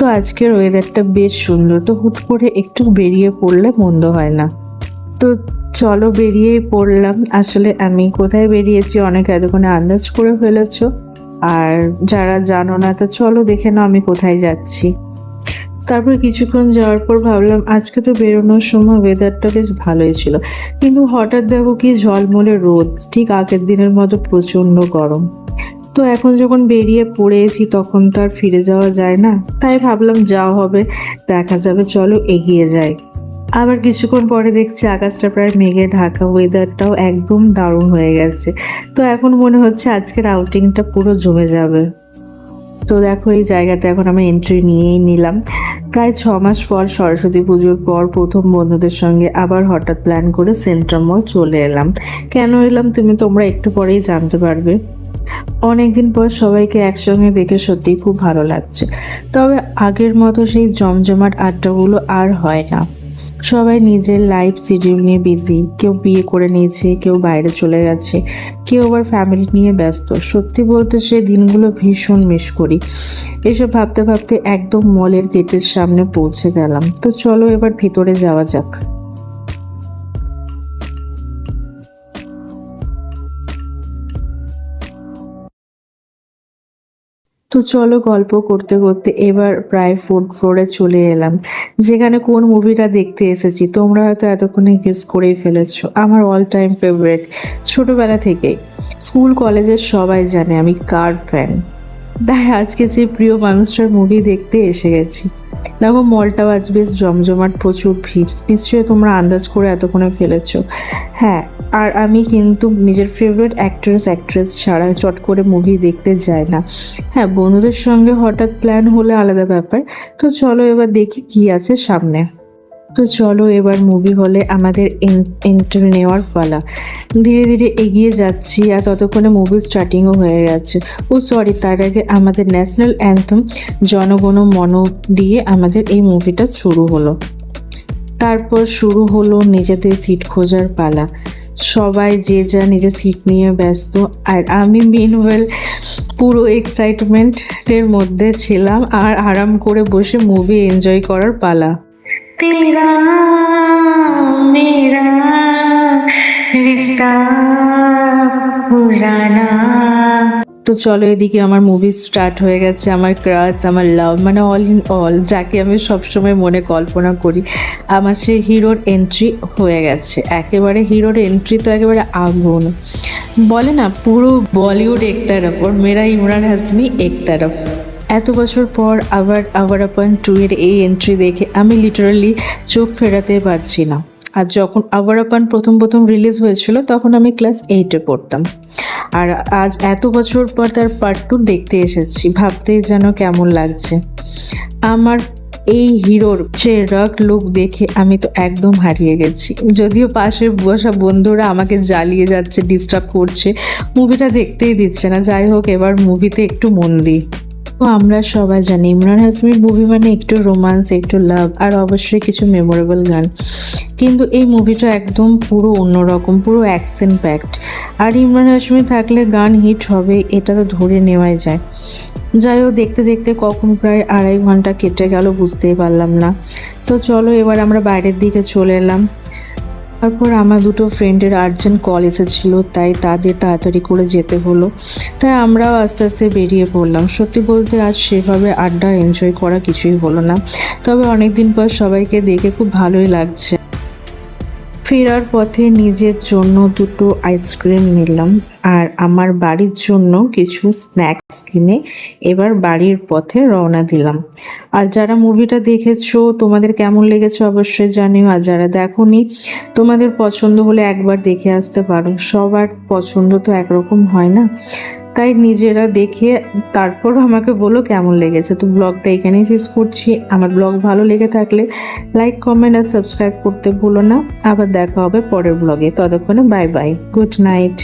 তো আজকের ওয়েদারটা বেশ সুন্দর, তো হুট করে একটু বেরিয়ে পড়লে মন্দ হয় না। তো চলো বেরিয়েই পড়লাম। আসলে আমি কোথায় বেরিয়েছি অনেকে এতক্ষণে আন্দাজ করে ফেলেছো, আর যারা জানো না তো চলো দেখে নাও আমি কোথায় যাচ্ছি। তারপর কিছুক্ষণ যাওয়ার পর ভাবলাম আজকে তো বেরোনোর সময় ওয়েদারটা বেশ ভালোই ছিল, কিন্তু হঠাৎ দেখো কি ঝলমলে রোদ, ঠিক আগের দিনের মতো প্রচণ্ড গরম। তো এখন যখন বেরিয়ে পড়েছি তখন তো আর ফিরে যাওয়া যায় না, তাই ভাবলাম যা হবে দেখা যাবে, চলো এগিয়ে যাই। আবার কিছুক্ষণ পরে দেখছি আকাশটা প্রায় মেঘে ঢাকা, ওয়েদারটাও একদম দারুণ হয়ে গেছে। তো এখন মনে হচ্ছে আজকের আউটিংটা পুরো জমে যাবে। তো দেখো এই জায়গাতে এখন আমি এন্ট্রি নিয়েই নিলাম। প্রায় 6 মাস পর, সরস্বতী পুজোর পর প্রথম বন্ধুদের সঙ্গে আবার হঠাৎ প্ল্যান করে সেন্ট্রাম মল চলে এলাম। কেন এলাম তোমরা একটু পরেই জানতে পারবে। অনেকদিন পর সবাইকে একসঙ্গে দেখে সত্যিই খুব ভালো লাগছে, তবে আগের মতো সেই জমজমাট আড্ডাগুলো আর হয় না। সবাই নিজের লাইফ শিডিউল নিয়ে বিজি, কেউ বিয়ে করে নিয়েছে, কেউ বাইরে চলে গেছে, কেউ আবার ফ্যামিলি নিয়ে ব্যস্ত। সত্যি বলতে সে দিনগুলো ভীষণ মিস করি। এসব ভাবতে ভাবতে একদম মলের গেটের সামনে পৌঁছে গেলাম। তো চলো এবার ভিতরে যাওয়া যাক। তো চলো গল্প করতে করতে এবার প্রায় 4th ফ্লোরে চলে এলাম, যেখানে কোন মুভিটা দেখতে এসেছি তোমরা হয়তো এতক্ষণে গেস করেই ফেলেছো। আমার অল টাইম ফেভারিট, ছোটবেলা থেকেই স্কুল কলেজের সবাই জানে আমি কার ফ্যান। তাই আজকে সেই প্রিয় মানুষটার মুভি দেখতে এসে গেছি। দেখো মলটাও আজ বেশ জমজমাট, প্রচুর ভিড়, নিশ্চয়ই তোমরা আন্দাজ করে এতক্ষণে ফেলেছো। হ্যাঁ, আর আমি কিন্তু নিজের ফেভারিট অ্যাক্ট্রেস ছাড়া চট করে মুভি দেখতে যাই না। হ্যাঁ, বন্ধুদের সঙ্গে হঠাৎ প্ল্যান হলে আলাদা ব্যাপার। তো চলো এবার দেখি কি আছে সামনে। তো চলো এবার মুভি হলে আমাদের এন্ট্রি নেওয়ার পালা। ধীরে ধীরে এগিয়ে যাচ্ছি আর ততক্ষণে মুভি স্টার্টিংও হয়ে গেছে। ও সরি, তার আগে আমাদের ন্যাশনাল অ্যান্থেম জনগণ মন দিয়ে আমাদের এই মুভিটা শুরু হলো। তারপর শুরু হলো নিজেদের সিট খোঁজার পালা। সবাই যে যা নিজের সিট নিয়ে ব্যস্ত, আর আমি মিনওয়েল পুরো এক্সাইটমেন্টের মধ্যে ছিলাম আর আরাম করে বসে মুভি এনজয় করার পালা। तेरा मेरा रिश्ता पुराना। তো চলো এদিকে আমার মুভি স্টার্ট হয়ে গেছে। আমার ক্রাশ, আমার লাভ, মানে অল ইন অল, যাকে আমি সবসময় মনে কল্পনা করি, আমার সেই হিরোর এন্ট্রি হয়ে গেছে। একেবারে হিরোর এন্ট্রি তো একেবারে আগুন, বলে না পুরো বলিউড এক তরফ আর মেরা ইমরান হাসমি এক তরফ। এত বছর পর আবার আওয়ারাপান 2 এর এই এন্ট্রি দেখে আমি লিটারালি চোখ ফেরাতে পারছি না। আর যখন আওয়ারাপান প্রথম রিলিজ হয়েছিল তখন আমি ক্লাস 8-এ পড়তাম, আর আজ এত বছর পর তার পার্ট 2 দেখতে এসেছি। ভাবতেই যেন কেমন লাগছে। আমার এই হিরোর সে রক লুক দেখে আমি তো একদম হারিয়ে গেছি। যদিও পাশে বসা বন্ধুরা আমাকে জ্বালিয়ে যাচ্ছে, ডিস্টার্ব করছে, মুভিটা দেখতেই দিচ্ছে না। যাই হোক, এবার মুভিতে একটু মন দিই। তো আমরা সবাই জানি ইমরান হাসমির মুভি মানে একটু রোমান্স, একটু লাভ, আর অবশ্যই কিছু মেমোরেবল গান। কিন্তু এই মুভিটা একদম পুরো অন্যরকম, পুরো অ্যাকশন প্যাকড। আর ইমরান হাসমি থাকলে গান হিট হবে এটা তো ধরে নেওয়াই যায়। যাই হোক, দেখতে দেখতে কখন প্রায় 2.5 ঘন্টা কেটে গেল বুঝতেই পারলাম না। তো চলো এবার আমরা বাইরের দিকে চলে এলাম। তারপর আমার 2 ফ্রেন্ডের আর্জেন্ট কল এসেছিলো, তাই তাদের তাড়াতাড়ি করে যেতে হলো। তাই আমরাও আস্তে আস্তে বেরিয়ে পড়লাম। সত্যি বলতে আজ সেভাবে আড্ডা এনজয় করা কিছুই হলো না, তবে অনেকদিন পর সবাইকে দেখে খুব ভালোই লাগছে। ফেরার পথে নিজের জন্য 2 আইসক্রিম নিলাম আর আমার বাড়ির জন্য কিছু স্ন্যাক্স কিনে এবার বাড়ির পথে রওনা দিলাম। আর যারা মুভিটা দেখেছো তোমাদের কেমন লেগেছে অবশ্যই জানিও, আর যারা দেখোনি তোমাদের পছন্দ হলে একবার দেখে আসতে পারো। সবার পছন্দ তো একরকম হয় না, তাই নিজেরা দেখে তারপর আমাকে বলো কেমন লেগেছে। তো ব্লগটা এখানেই শেষ করছি। আমার ব্লগ ভালো লেগে থাকলে লাইক, কমেন্ট আর সাবস্ক্রাইব করতে ভুলো না। আবার দেখা হবে পরের ব্লগে। ততক্ষণে বাই বাই, গুড নাইট।